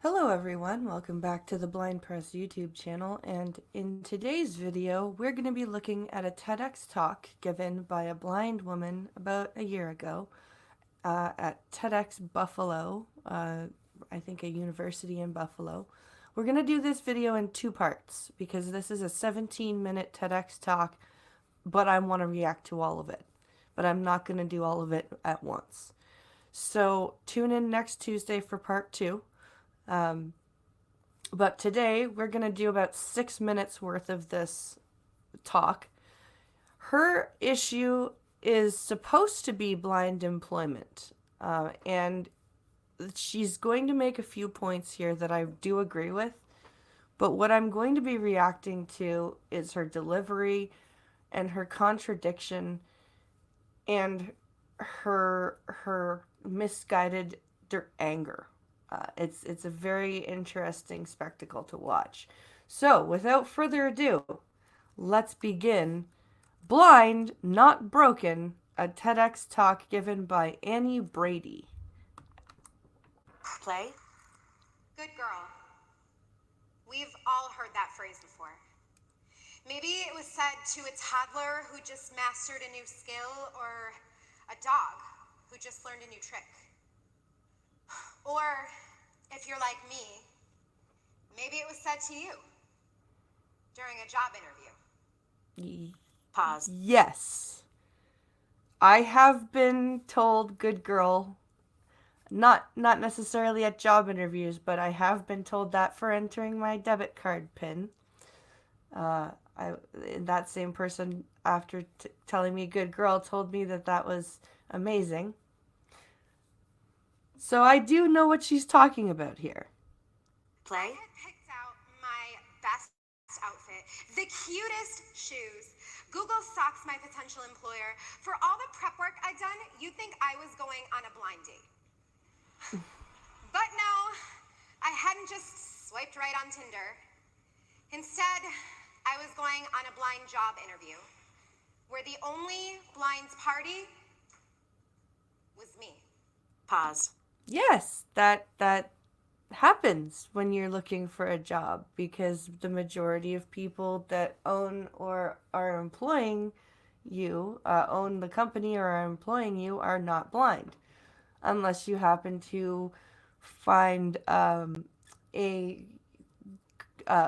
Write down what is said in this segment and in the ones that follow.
Hello everyone, welcome back to the Blind Press YouTube channel, and in today's video we're going to be looking at a TEDx talk given by a blind woman about a year ago at TEDx Buffalo, I think a university in Buffalo. We're going to do this video in two parts because this is a 17-minute TEDx talk, but I want to react to all of it. But I'm not going to do all of it at once. So tune in next Tuesday for part 2. But today we're going to do about 6 minutes worth of this talk. Her issue is supposed to be blind employment, and she's going to make a few points here that I do agree with, but what I'm going to be reacting to is her delivery and her contradiction and her misguided anger. It's a very interesting spectacle to watch. So, without further ado, let's begin. Blind, Not Broken, a TEDx talk given by Annie Brady. Play? Good girl. We've all heard that phrase before. Maybe it was said to a toddler who just mastered a new skill, or a dog who just learned a new trick. Or, if you're like me, maybe it was said to you during a job interview. Pause. Yes. I have been told good girl, not necessarily at job interviews, but I have been told that for entering my debit card PIN. That same person, after telling me good girl, told me that was amazing. So I do know what she's talking about here. Play? I had picked out my best outfit, the cutest shoes. Google stalks my potential employer. For all the prep work I'd done, you'd think I was going on a blind date. But no, I hadn't just swiped right on Tinder. Instead, I was going on a blind job interview, where the only blind party was me. Pause. Yes, that happens when you're looking for a job, because the majority of people that own or are employing you, own the company or are employing you, are not blind, unless you happen to find a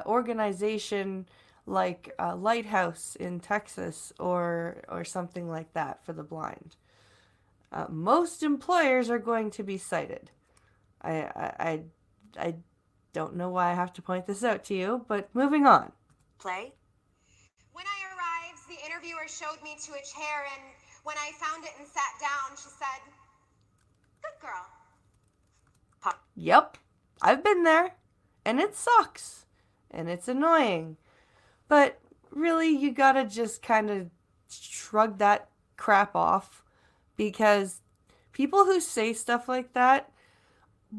organization like Lighthouse in Texas or something like that for the blind. Most employers are going to be sighted. I don't know why I have to point this out to you, but moving on. Play? When I arrived, the interviewer showed me to a chair, and when I found it and sat down, she said, "Good girl." Yep, I've been there, and it sucks, and it's annoying. But really, you gotta just kind of shrug that crap off, because people who say stuff like that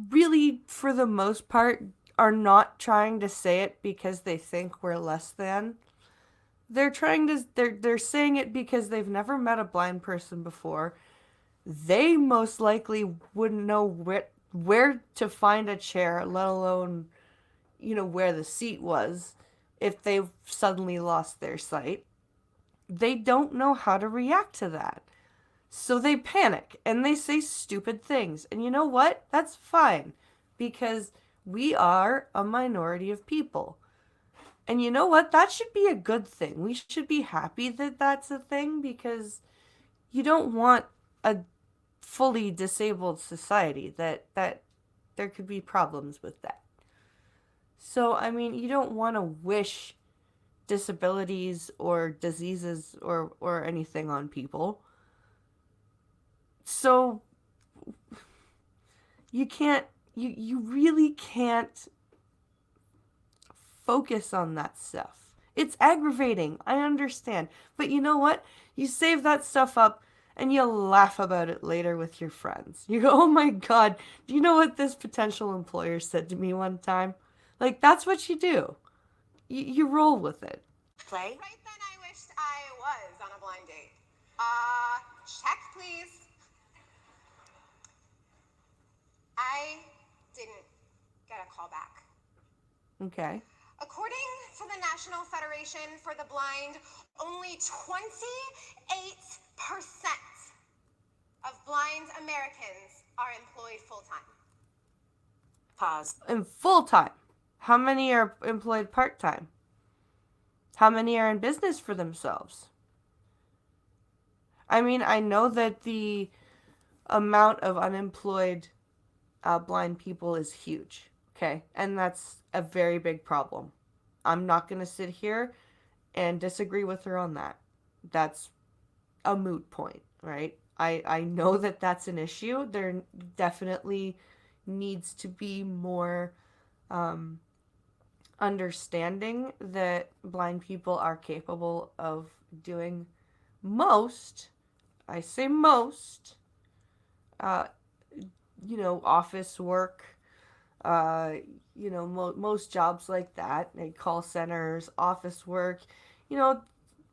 really, for the most part, are not trying to say it because they think we're less than. They're saying it because they've never met a blind person before. They most likely wouldn't know where to find a chair, let alone, where the seat was, if they've suddenly lost their sight. They don't know how to react to that. So they panic and they say stupid things. And you know what? That's fine, because we are a minority of people. And you know what? That should be a good thing. We should be happy that that's a thing, because you don't want a fully disabled society that there could be problems with that. So, I mean, you don't want to wish disabilities or diseases or anything on people. So you really can't focus on that stuff. It's aggravating, I understand. But you know what? You save that stuff up and you laugh about it later with your friends. You go, "Oh my God, do you know what this potential employer said to me one time?" Like, that's what you do. You roll with it. Play? Right then, I wished I was on a blind date. Check, please. I didn't get a callback. Okay. According to the National Federation for the Blind, only 28% of blind Americans are employed full-time. Pause. And full-time. How many are employed part-time? How many are in business for themselves? I mean, I know that the amount of unemployed blind people is huge, okay? And that's a very big problem. I'm not going to sit here and disagree with her on that. That's a moot point, right? I know that that's an issue. There definitely needs to be more understanding that blind people are capable of doing most, I say most, office work, uh, most jobs like that, like call centers, office work, you know,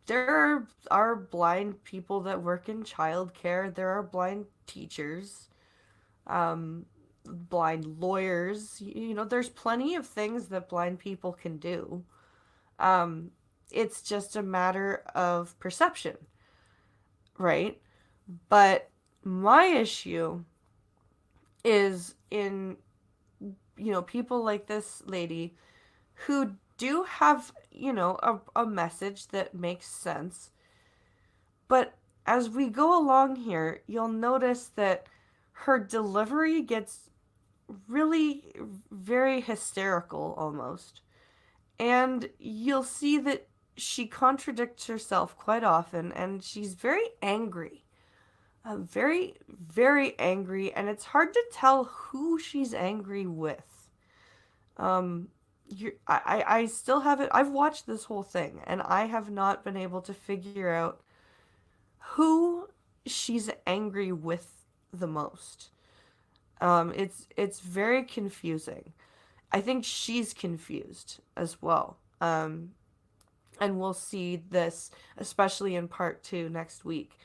there are blind people that work in childcare. There are blind teachers, blind lawyers. There's plenty of things that blind people can do. It's just a matter of perception, right? But my issue is in, people like this lady who do have, a message that makes sense. But as we go along here, you'll notice that her delivery gets really very hysterical almost. And you'll see that she contradicts herself quite often, and she's very angry. Very, very angry, and it's hard to tell who she's angry with. I still haven't. I've watched this whole thing, and I have not been able to figure out who she's angry with the most. It's very confusing. I think she's confused as well. And we'll see this, especially in part 2 next week.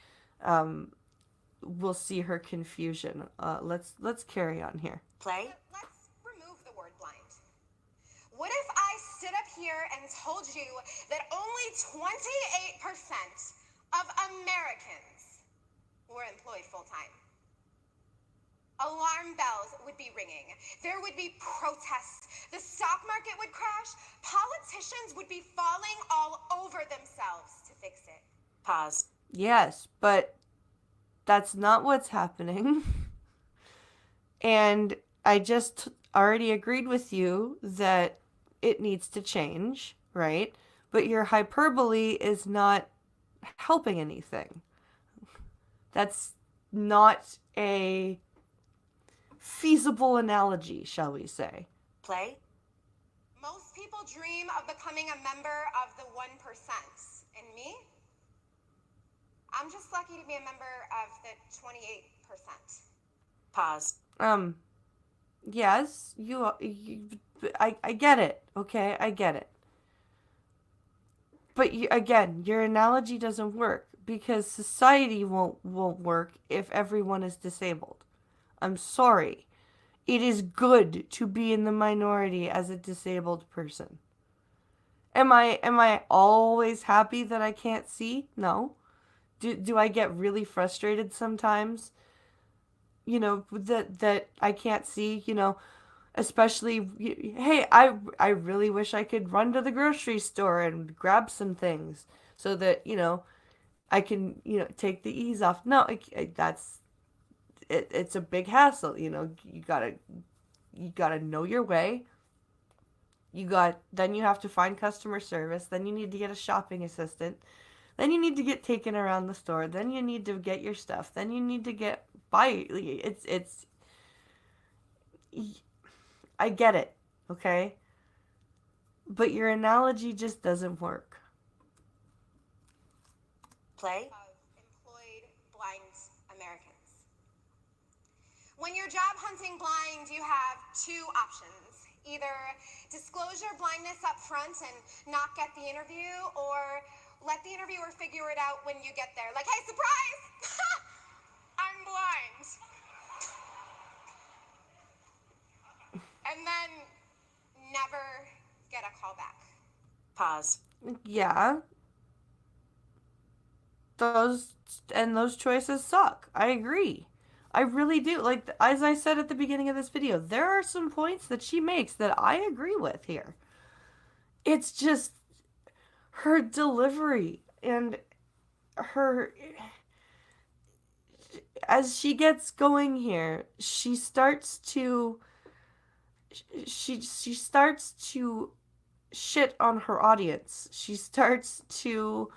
We'll see her confusion. Let's carry on here. Play. Let's remove the word blind. What if I stood up here and told you that only 28% of Americans were employed full-time? Alarm bells would be ringing. There would be protests. The stock market would crash. Politicians would be falling all over themselves to fix it. Pause. Yes, but that's not what's happening. And I just already agreed with you that it needs to change, right? But your hyperbole is not helping anything. That's not a feasible analogy, shall we say. Play. Most people dream of becoming a member of the 1%. And me? I'm just lucky to be a member of the 28%. Pause. Yes, I get it, okay? I get it. But again, your analogy doesn't work because society won't work if everyone is disabled. I'm sorry. It is good to be in the minority as a disabled person. Am I always happy that I can't see? No. Do I get really frustrated sometimes? That I can't see, especially, hey, I really wish I could run to the grocery store and grab some things so that, I can, take the ease off. No, it's a big hassle, you gotta know your way. Then you have to find customer service, then you need to get a shopping assistant, then you need to get taken around the store, then you need to get your stuff, then you need to get by. I get it, okay? But your analogy just doesn't work. Play. Of employed blind Americans. When you're job hunting blind, you have two options. Either disclose your blindness up front and not get the interview, or let the interviewer figure it out when you get there. Like, hey, surprise! I'm blind. And then never get a call back. Pause. Yeah. Those choices suck. I agree. I really do. Like, as I said at the beginning of this video, there are some points that she makes that I agree with here. It's just her delivery and her, as she gets going here, she starts to shit on her audience. She starts to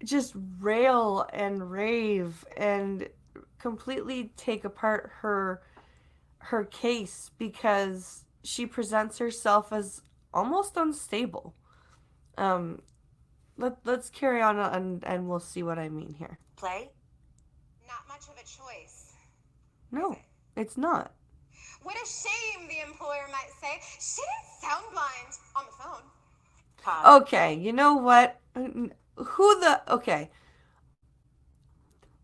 just rail and rave and completely take apart her case because she presents herself as almost unstable. Um, let's carry on and we'll see what I mean here. Play. Not much of a choice. No, it's not. What a shame, the employer might say. She didn't sound blind on the phone. Pause. Okay, you know what? Okay.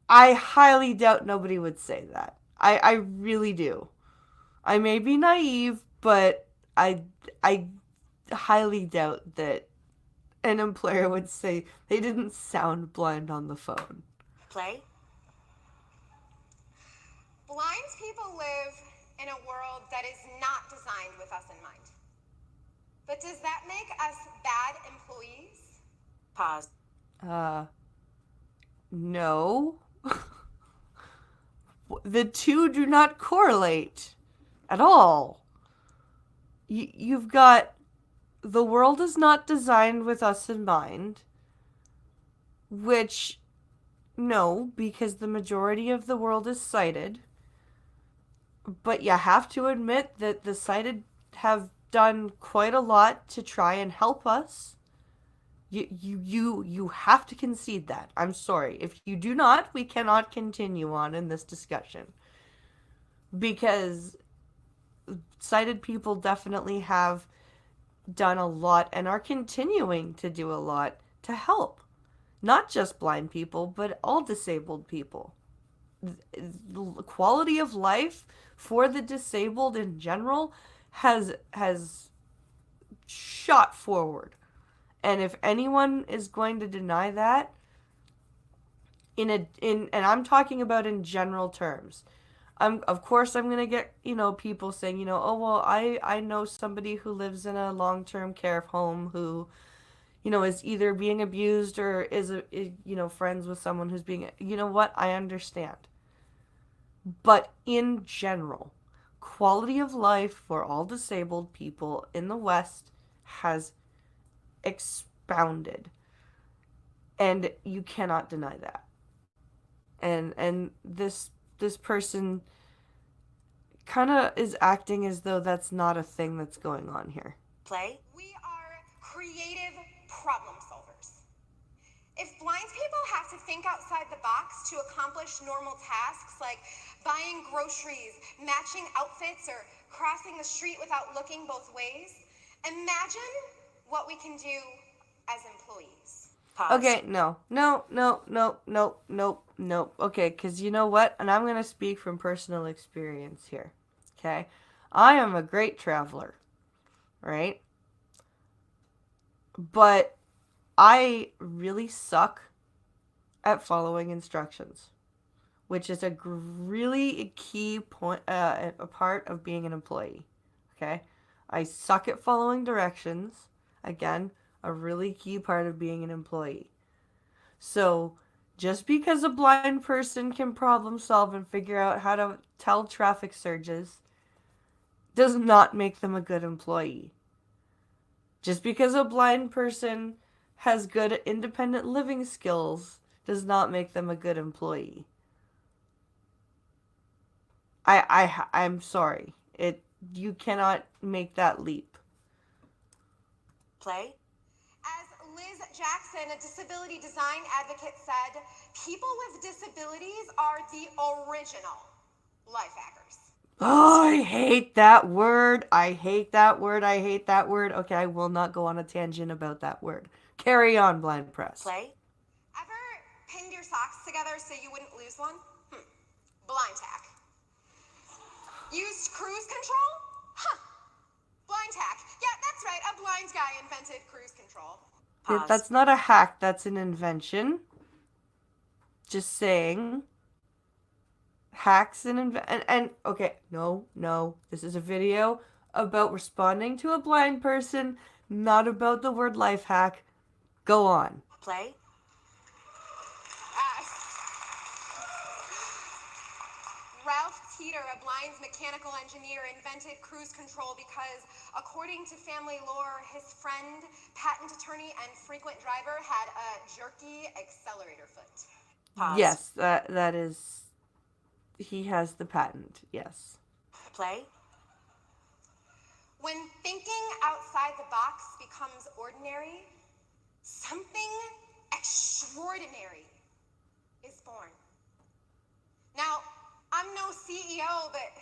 I highly doubt nobody would say that. I really do. I may be naive, but I highly doubt that an employer would say they didn't sound blind on the phone. Play. Blind people live in a world that is not designed with us in mind. But does that make us bad employees? Pause. No. The two do not correlate at all. You've got the world is not designed with us in mind, which, no, because the majority of the world is sighted. But you have to admit that the sighted have done quite a lot to try and help us. You have to concede that. I'm sorry. If you do not, we cannot continue on in this discussion. Because sighted people definitely have done a lot and are continuing to do a lot to help. Not just blind people, but all disabled people. The quality of life for the disabled in general has shot forward. And if anyone is going to deny that, and I'm talking about in general terms, of course I'm gonna get people saying oh well I know somebody who lives in a long-term care home who is either being abused or is friends with someone who's being what, I understand, but in general, quality of life for all disabled people in the West has expounded, and you cannot deny that. And this person kind of is acting as though that's not a thing that's going on here. Play. We are creative problem solvers. If blind people have to think outside the box to accomplish normal tasks like buying groceries, matching outfits, or crossing the street without looking both ways, imagine what we can do as employees. Pause. Okay, no. Okay, because you know what? And I'm going to speak from personal experience here. Okay? I am a great traveler, right? But I really suck at following instructions, which is a really key point, a part of being an employee. Okay? I suck at following directions. Again, a really key part of being an employee. So, just because a blind person can problem solve and figure out how to tell traffic surges does not make them a good employee. Just because a blind person has good independent living skills does not make them a good employee. I'm sorry. You cannot make that leap. Play. As Liz Jackson, a disability design advocate, said, people with disabilities are the original life hackers. Oh, I hate that word. I hate that word. Okay, I will not go on a tangent about that word. Carry on, Blind Press. Play. Ever pinned your socks together so you wouldn't lose one? Blind hack. Used cruise control? Blind hack. blind guy invented cruise control. Pause. That's not a hack, that's an invention. Just saying. Hacks and okay, no. This is a video about responding to a blind person, not about the word life hack. Go on. Play. Ralph Teeter, a blind mechanical engineer, invented cruise control because, according to family lore, his friend, patent attorney, and frequent driver had a jerky accelerator foot. Pause. Yes, that is. He has the patent. Yes. Play. When thinking outside the box becomes ordinary, something extraordinary is born. Now, I'm no CEO, but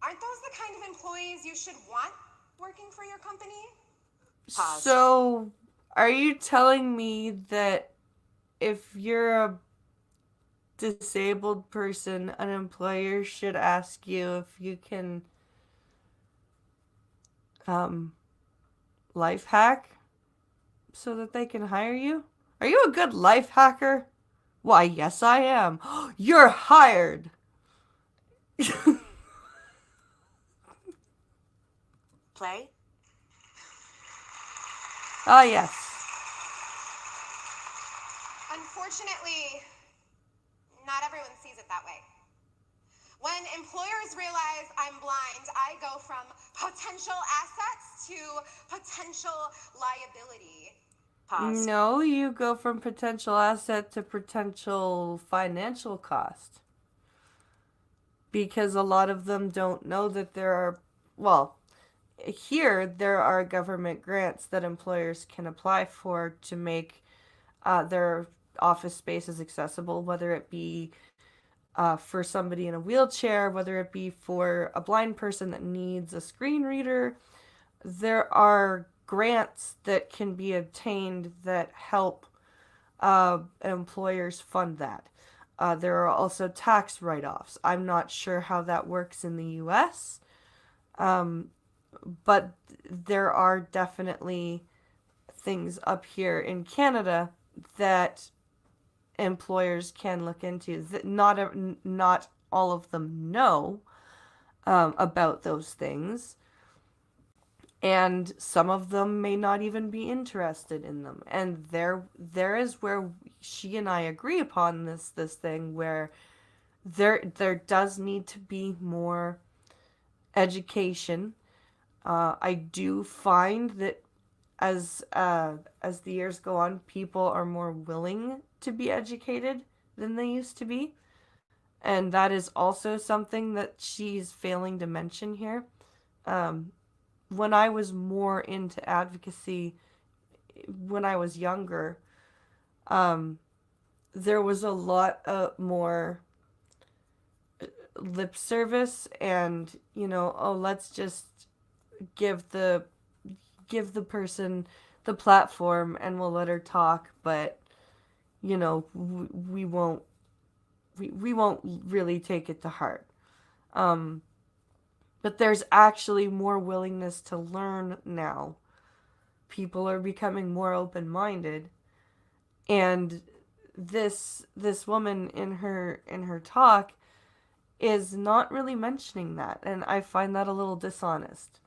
aren't those the kind of employees you should want working for your company? Pause. So, are you telling me that if you're a disabled person, an employer should ask you if you can life hack so that they can hire you? Are you a good life hacker? Why, yes, I am. You're hired. Play. Ah, yes. Unfortunately, not everyone sees it that way. When employers realize I'm blind, I go from potential assets to potential liability. Pause. No, you go from potential asset to potential financial cost. Because a lot of them don't know that there are, well, here there are government grants that employers can apply for to make their office spaces accessible, whether it be for somebody in a wheelchair, whether it be for a blind person that needs a screen reader. There are grants that can be obtained that help employers fund that. There are also tax write-offs. I'm not sure how that works in the US, but there are definitely things up here in Canada that employers can look into. That not all of them know about those things, and some of them may not even be interested in them. And there is where she and I agree upon this thing where there does need to be more education. I do find that as the years go on, people are more willing to be educated than they used to be. And that is also something that she's failing to mention here. When I was more into advocacy, when I was younger, there was a lot more lip service and, oh, let's just give the person the platform and we'll let her talk, but we won't really take it to heart. But there's actually more willingness to learn now. People are becoming more open-minded, and this woman in her talk is not really mentioning that, and I find that a little dishonest.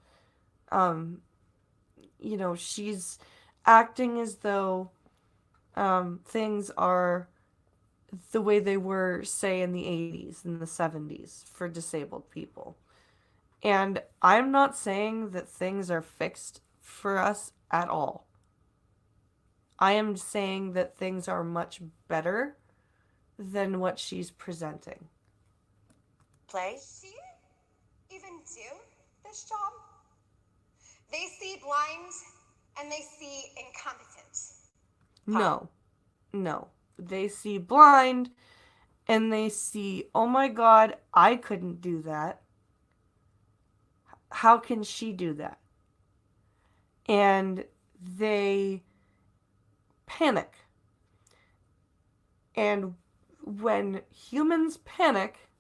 She's acting as though things are the way they were, say, in the 80s and the 70s for disabled people. And I'm not saying that things are fixed for us at all. I am saying that things are much better than what she's presenting. Play. Does she even do this job? They see blind and they see incompetent. No. They see blind and they see, oh my God, I couldn't do that. How can she do that? And they panic. And when humans panic,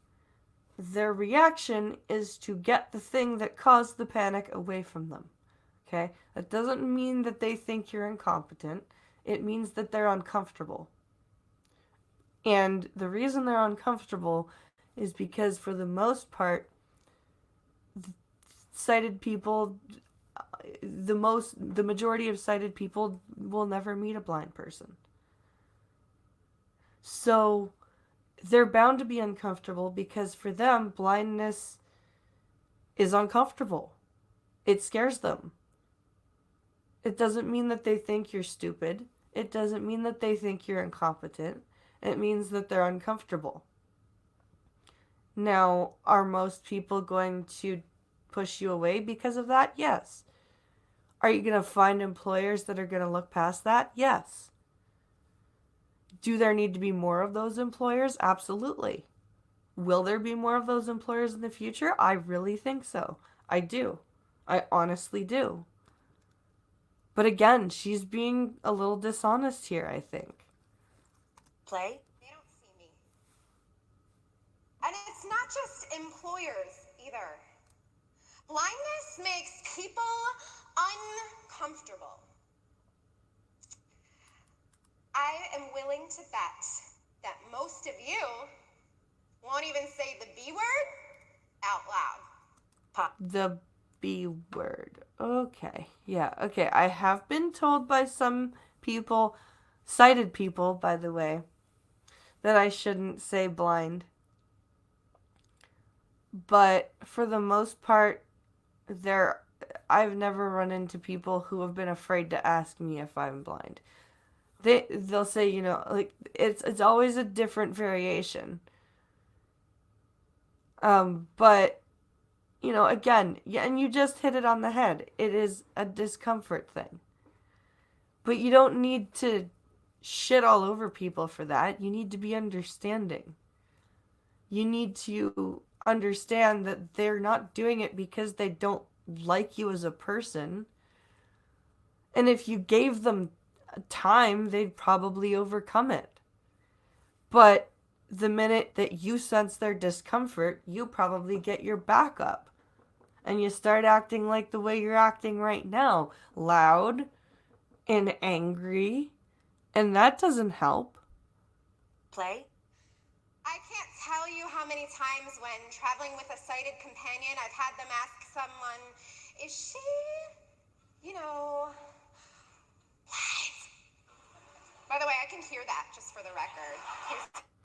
their reaction is to get the thing that caused the panic away from them. Okay? That doesn't mean that they think you're incompetent. It means that they're uncomfortable. And the reason they're uncomfortable is because, for the most part, sighted people, the majority of sighted people will never meet a blind person. So they're bound to be uncomfortable because for them, blindness is uncomfortable. It scares them. It doesn't mean that they think you're stupid. It doesn't mean that they think you're incompetent. It means that they're uncomfortable. Now, are most people going to push you away because of that? Yes. Are you going to find employers that are going to look past that? Yes. Do there need to be more of those employers? Absolutely. Will there be more of those employers in the future? I really think so. I do. I honestly do. But again, she's being a little dishonest here, I think. Play. They don't see me. And it's not just employers either. Blindness makes people uncomfortable. I am willing to bet that most of you won't even say the B word out loud. The B word. Okay. Yeah, okay. I have been told by some people, sighted people, by the way, that I shouldn't say blind. But for the most part, I've never run into people who have been afraid to ask me if I'm blind. They'll say, like, it's always a different variation. But again, yeah, and you just hit it on the head. It is a discomfort thing. But you don't need to shit all over people for that. You need to be understanding. You need to understand that they're not doing it because they don't like you as a person. And if you gave them time, they'd probably overcome it. But the minute that you sense their discomfort, you probably get your back up. And you start acting like the way you're acting right now. Loud and angry. And that doesn't help. Play. I can't tell you how many times when traveling with a sighted companion, I've had them ask someone, is she, blind? By the way, I can hear that, just for the record.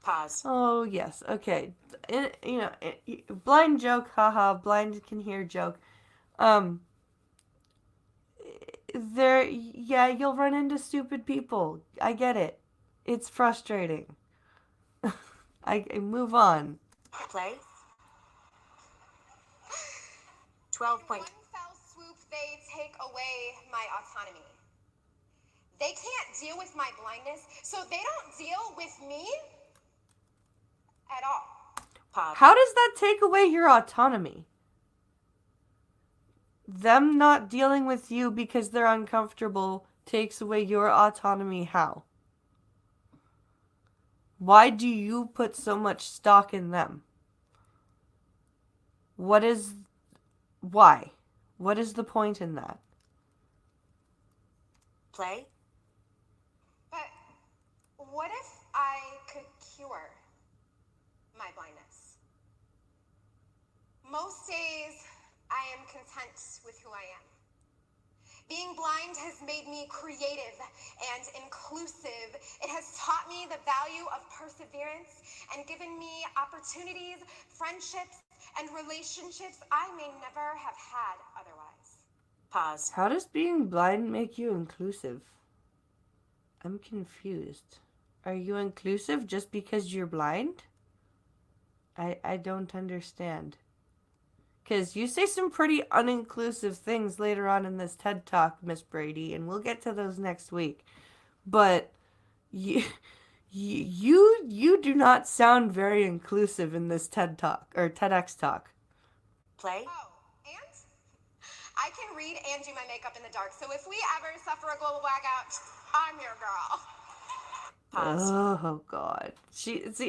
Pause. Oh, yes. Okay. Blind joke, haha, blind can hear joke. You'll run into stupid people. I get it. It's frustrating. I move on. Play. 12 In point. one fell swoop, they take away my autonomy. They can't deal with my blindness, so they don't deal with me at all. Pause. How does that take away your autonomy? Them not dealing with you because they're uncomfortable takes away your autonomy how? Why do you put so much stock in them? Why? What is the point in that? Play. But what if I could cure my blindness? Most days, I am content with who I am. Being blind has made me creative and inclusive. It has taught me the value of perseverance and given me opportunities, friendships, and relationships I may never have had otherwise. Pause. How does being blind make you inclusive? I'm confused. Are you inclusive just because you're blind? I don't understand. Because you say some pretty uninclusive things later on in this TED Talk, Miss Brady, and we'll get to those next week. But you do not sound very inclusive in this TED Talk, or TEDx Talk. Play. Oh, and I can read and do my makeup in the dark, so if we ever suffer a global blackout, I'm your girl. Pause. Oh, God.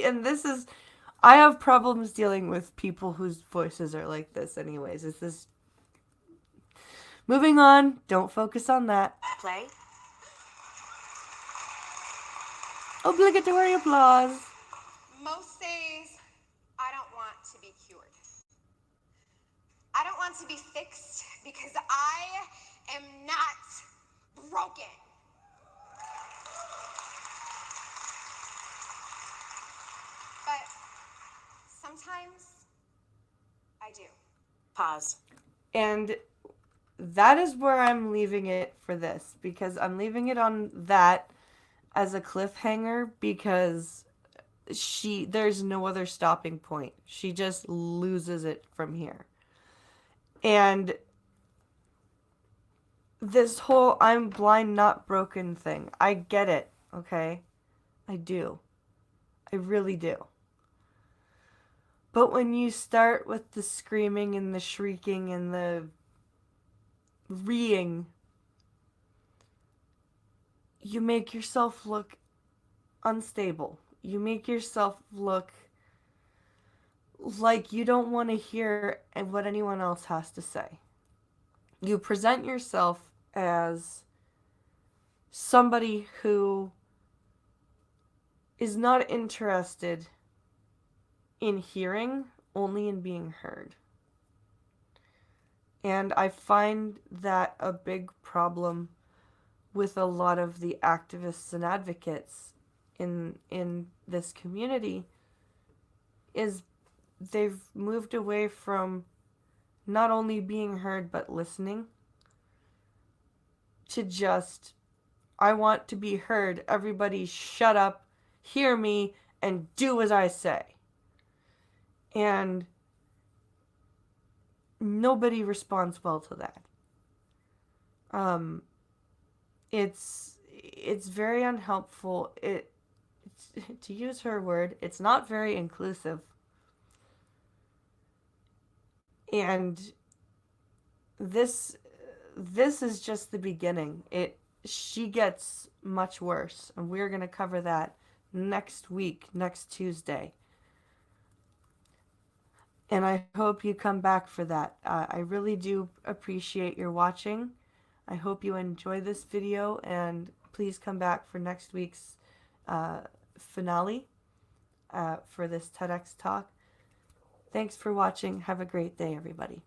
And this is... I have problems dealing with people whose voices are like this anyways. It's this... Moving on. Don't focus on that. Play. Obligatory applause. Most days, I don't want to be cured. I don't want to be fixed because I am not broken. But sometimes I do. Pause. And that is where I'm leaving it for this, because I'm leaving it on that as a cliffhanger, because there's no other stopping point. She just loses it from here. And this whole I'm blind, not broken thing, I get it, okay? I do. I really do. But when you start with the screaming and the shrieking and the reeing, you make yourself look unstable. You make yourself look like you don't want to hear what anyone else has to say. You present yourself as somebody who is not interested in hearing, only in being heard. And I find that a big problem with a lot of the activists and advocates in this community is they've moved away from not only being heard but listening to just, I want to be heard, everybody shut up, hear me, and do as I say. And nobody responds well to that. It's very unhelpful. To use her word, it's not very inclusive. And this is just the beginning. She gets much worse, and we're going to cover that next week, next Tuesday. And I hope you come back for that. I really do appreciate your watching. I hope you enjoy this video, and please come back for next week's finale for this TEDx talk. Thanks for watching. Have a great day, everybody.